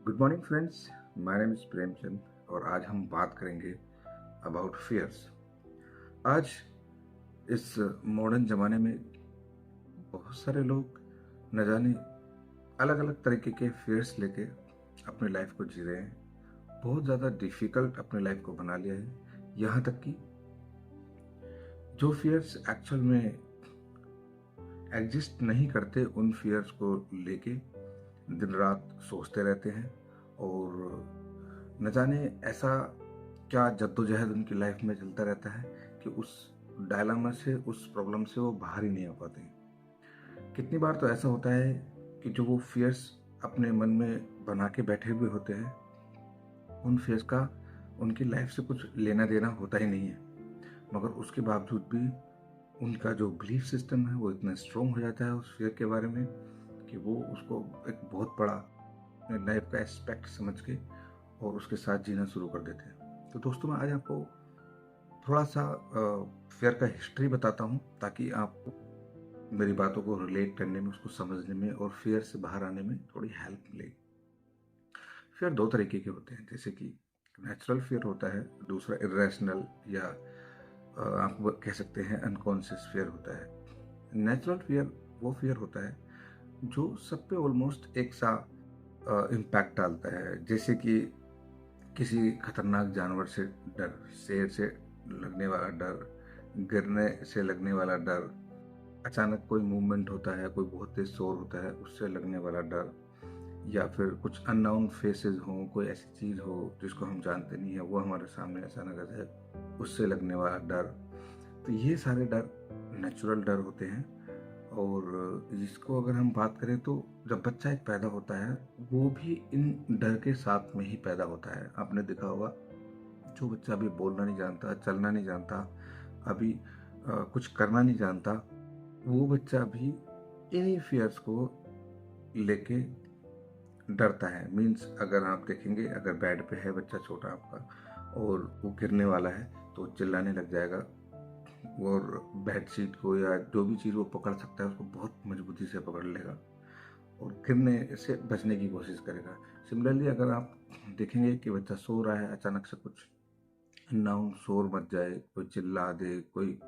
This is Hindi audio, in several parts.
Good morning friends. My name is Premchand और आज हम बात करेंगे अबाउट फियर्स। आज इस मॉडर्न ज़माने में बहुत सारे लोग न जाने अलग अलग तरीके के फियर्स लेके अपनी लाइफ को जी रहे हैं। बहुत ज़्यादा डिफ़िकल्ट अपनी लाइफ को बना लिया है। यहाँ तक कि जो फियर्स एक्चुअल में एग्जिस्ट नहीं करते, उन फियर्स को लेके दिन रात सोचते रहते हैं और न जाने ऐसा क्या जद्दोजहद उनकी लाइफ में चलता रहता है कि उस डायलामा से, उस प्रॉब्लम से वो बाहर ही नहीं आ पाते। कितनी बार तो ऐसा होता है कि जो वो फियर्स अपने मन में बना के बैठे हुए होते हैं, उन फियर्स का उनकी लाइफ से कुछ लेना देना होता ही नहीं है, मगर उसके बावजूद भी उनका जो बिलीफ सिस्टम है वो इतना स्ट्रॉन्ग हो जाता है उस फियर के बारे में कि वो उसको एक बहुत बड़ा अपने लाइफ का एस्पेक्ट समझ के और उसके साथ जीना शुरू कर देते हैं। तो दोस्तों, मैं आज आपको थोड़ा सा फेयर का हिस्ट्री बताता हूँ ताकि आपको मेरी बातों को रिलेट करने में, उसको समझने में और फेयर से बाहर आने में थोड़ी हेल्प मिलेगी। फेयर दो तरीके के होते हैं, जैसे कि नेचुरल फेयर होता है, दूसरा इरेशनल या आप कह सकते हैं अनकॉन्शियस फेयर होता है। नेचुरल फेयर वो फेयर होता है जो सब पे ऑलमोस्ट एक सा इम्पैक्ट डालता है, जैसे कि किसी खतरनाक जानवर से डर, शेर से लगने वाला डर, गिरने से लगने वाला डर, अचानक कोई मूवमेंट होता है, कोई बहुत तेज शोर होता है, उससे लगने वाला डर, या फिर कुछ अननोन फेसेस हों, कोई ऐसी चीज़ हो जिसको हम जानते नहीं है, वो हमारे सामने अचानक आ जाए, उससे लगने वाला डर। तो ये सारे डर नेचुरल डर होते हैं। और इसको अगर हम बात करें तो जब बच्चा एक पैदा होता है, वो भी इन डर के साथ में ही पैदा होता है। आपने देखा होगा, जो बच्चा अभी बोलना नहीं जानता, चलना नहीं जानता, अभी कुछ करना नहीं जानता, वो बच्चा भी इन्हीं फियर्स को लेके डरता है। मीन्स अगर आप देखेंगे, अगर बेड पे है बच्चा छोटा आपका और वो गिरने वाला है तो चिल्लाने लग जाएगा और बेडशीट को या जो भी चीज़ वो पकड़ सकता है उसको बहुत मजबूती से पकड़ लेगा और गिरने से बचने की कोशिश करेगा। सिमिलरली अगर आप देखेंगे कि बच्चा सो रहा है, अचानक से कुछ नाउन शोर मच जाए, कोई चिल्ला दे, कोई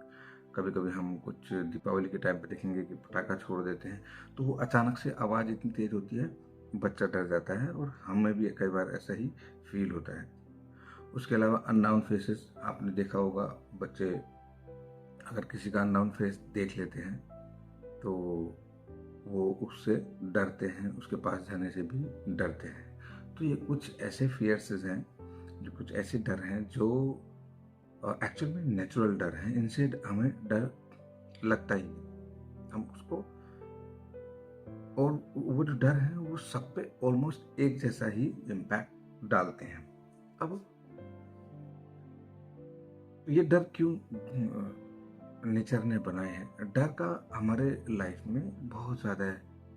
कभी कभी हम कुछ दीपावली के टाइम पे देखेंगे कि पटाखा छोड़ देते हैं, तो वो अचानक से आवाज़ इतनी तेज होती है, बच्चा डर जाता है और हमें भी कई बार ऐसा ही फील होता है। उसके अलावा अननाउन फेसेस आपने देखा होगा, बच्चे अगर किसी का अननाउन फेस देख लेते हैं तो वो उससे डरते हैं, उसके पास जाने से भी डरते हैं। तो ये कुछ ऐसे फियर्स हैं, जो कुछ ऐसे डर हैं जो एक्चुअल में नेचुरल डर हैं। इनसे हमें डर लगता ही है, हम उसको, और वो जो डर है वो सब पे ऑलमोस्ट एक जैसा ही इम्पैक्ट डालते हैं। अब ये डर क्यों नेचर ने बनाए हैं? डर का हमारे लाइफ में बहुत ज़्यादा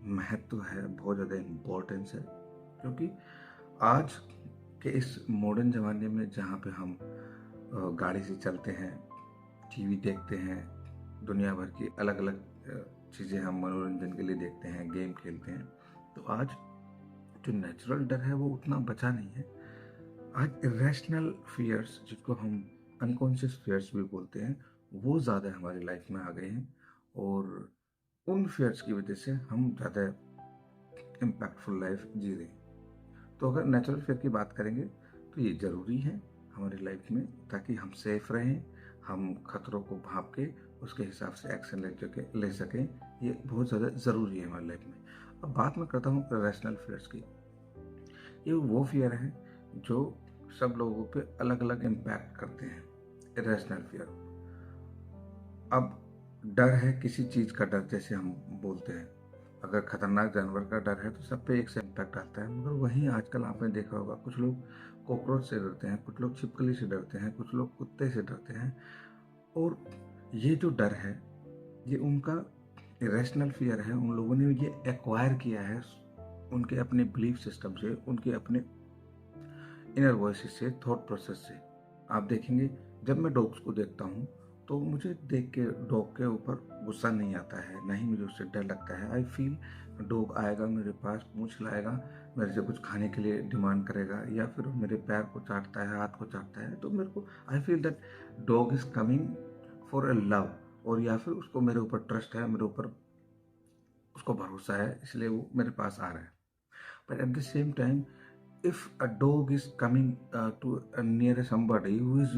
महत्व है, बहुत ज़्यादा इम्पोर्टेंस है, क्योंकि आज के इस मॉडर्न ज़माने में जहाँ पे हम गाड़ी से चलते हैं, टीवी देखते हैं, दुनिया भर की अलग अलग चीज़ें हम मनोरंजन के लिए देखते हैं, गेम खेलते हैं, तो आज जो नेचुरल डर है वो उतना बचा नहीं है। आज इरेशनल फियर्स, जिसको हम अनकॉन्शियस फियर्स भी बोलते हैं, वो ज़्यादा हमारी लाइफ में आ गए हैं और उन फियर्स की वजह से हम ज़्यादा इम्पैक्टफुल लाइफ जी रहे हैं। तो अगर नेचुरल फियर की बात करेंगे तो ये ज़रूरी है हमारी लाइफ में, ताकि हम सेफ रहें, हम खतरों को भांप के उसके हिसाब से एक्शन ले सकें। ये बहुत ज़्यादा ज़रूरी है हमारी लाइफ में। अब बात मैं करता हूँ रैशनल फियर्स की। ये वो फियर हैं जो सब लोगों पे अलग अलग इम्पैक्ट करते हैं। इरेशनल फियर, अब डर है किसी चीज़ का डर, जैसे हम बोलते हैं अगर खतरनाक जानवर का डर है तो सब पे एक से इम्पैक्ट आता है, मगर वहीं आजकल आपने देखा होगा कुछ लोग कॉकरोच से डरते हैं, कुछ लोग छिपकली से डरते हैं, कुछ लोग कुत्ते से डरते हैं। और ये जो डर है ये उनका इरेशनल फियर है। उन लोगों ने ये एक्वायर किया है उनके अपने बिलीफ सिस्टम से, उनके अपने इनर वॉइस से, थॉट प्रोसेस से। आप देखेंगे, जब मैं डॉग्स को देखता हूँ तो मुझे देख के डॉग के ऊपर गुस्सा नहीं आता है, ना ही मुझे उससे डर लगता है। आई फील डॉग आएगा मेरे पास, पूंछ लाएगा, मेरे से कुछ खाने के लिए डिमांड करेगा या फिर मेरे पैर को चाटता है, हाथ को चाटता है, तो मेरे को I feel that dog is coming for a love, और या फिर उसको मेरे ऊपर ट्रस्ट है, मेरे ऊपर उसको भरोसा है, इसलिए वो मेरे पास आ रहा है। But at the same time if a dog is coming to near somebody who is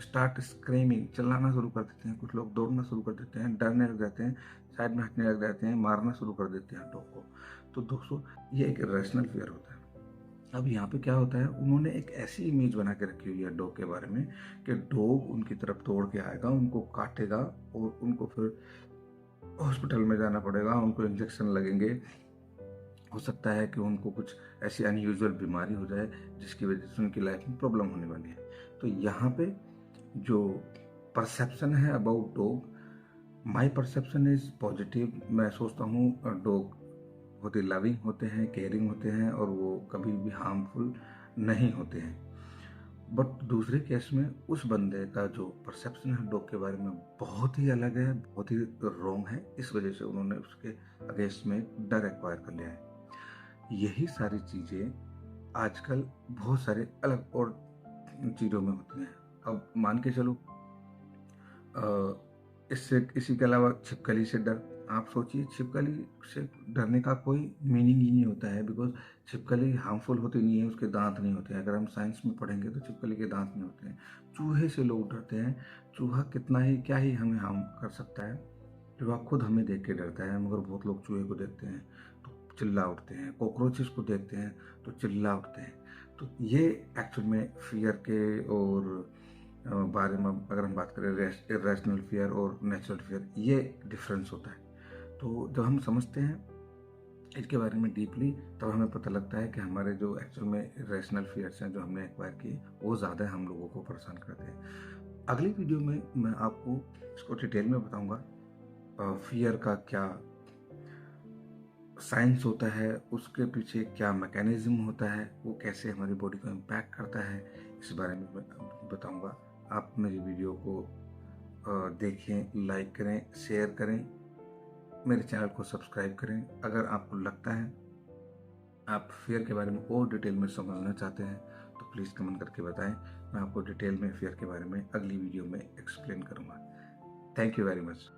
start screaming, चिल्लाना शुरू कर देते हैं, कुछ लोग दौड़ना शुरू कर देते हैं, डरने लग जाते हैं, साइड में हटने लग जाते हैं, मारना शुरू कर देते हैं डॉग को, तो दोस्तों ये एक रैशनल फियर होता है। अब यहाँ पे क्या होता है, उन्होंने एक ऐसी इमेज बना के रखी हुई है डॉग के बारे में कि डॉग उनकी तरफ दौड़ के आएगा, उनको काटेगा और उनको फिर हॉस्पिटल में जाना पड़ेगा, उनको इंजेक्शन लगेंगे, हो सकता है कि उनको कुछ ऐसी अनयूजुअल बीमारी हो जाए जिसकी वजह से उनकी लाइफ में प्रॉब्लम होने वाली है। तो यहाँ पे जो परसेप्शन है about dog, my perception is positive. मैं सोचता हूँ डॉग बहुत ही लविंग होते हैं, केयरिंग होते हैं और वो कभी भी हार्मफुल नहीं होते हैं। बट दूसरे केस में उस बंदे का जो परसेप्शन है डॉग के बारे में बहुत ही अलग है, बहुत ही रॉन्ग है, इस वजह से उन्होंने उसके अगेंस्ट में डर एक्वायर कर लिया है। यही सारी चीज़ें आजकल बहुत सारे अलग और चीज़ों में होती हैं। अब मान के चलो इससे इसी के अलावा छिपकली से डर, आप सोचिए छिपकली से डरने का कोई मीनिंग ही नहीं होता है, बिकॉज छिपकली हार्मफुल होती नहीं है, उसके दांत नहीं होते हैं। अगर हम साइंस में पढ़ेंगे तो छिपकली के दांत नहीं होते हैं। चूहे से लोग डरते हैं, चूहा कितना ही क्या ही हमें हार्म कर सकता है, चूहा खुद हमें देख के डरता है, मगर बहुत लोग चूहे को देखते हैं तो चिल्ला उठते हैं, कॉकरोचेस को देखते हैं तो चिल्ला उठते हैं। तो ये एक्चुअल में फियर के और बारे में अगर हम बात करें, इरेशनल फियर और नेचुरल फियर, ये डिफरेंस होता है। तो जब हम समझते हैं इसके बारे में डीपली, तब हमें पता लगता है कि हमारे जो एक्चुअल में इरेशनल फियर्स हैं जो हमने एक्वायर किए, वो ज़्यादा हम लोगों को परेशान करते हैं। अगली वीडियो में मैं आपको इसको डिटेल में बताऊंगा फियर का क्या साइंस होता है, उसके पीछे क्या मैकेनिज्म होता है, वो कैसे हमारी बॉडी को इम्पैक्ट करता है, इस बारे में मैं बताऊंगा। आप मेरी वीडियो को देखें, लाइक करें, शेयर करें, मेरे चैनल को सब्सक्राइब करें। अगर आपको लगता है आप फियर के बारे में और डिटेल में समझना चाहते हैं तो प्लीज़ कमेंट करके बताएं, मैं आपको डिटेल में फियर के बारे में अगली वीडियो में एक्सप्लेन करूँगा। Thank you very much.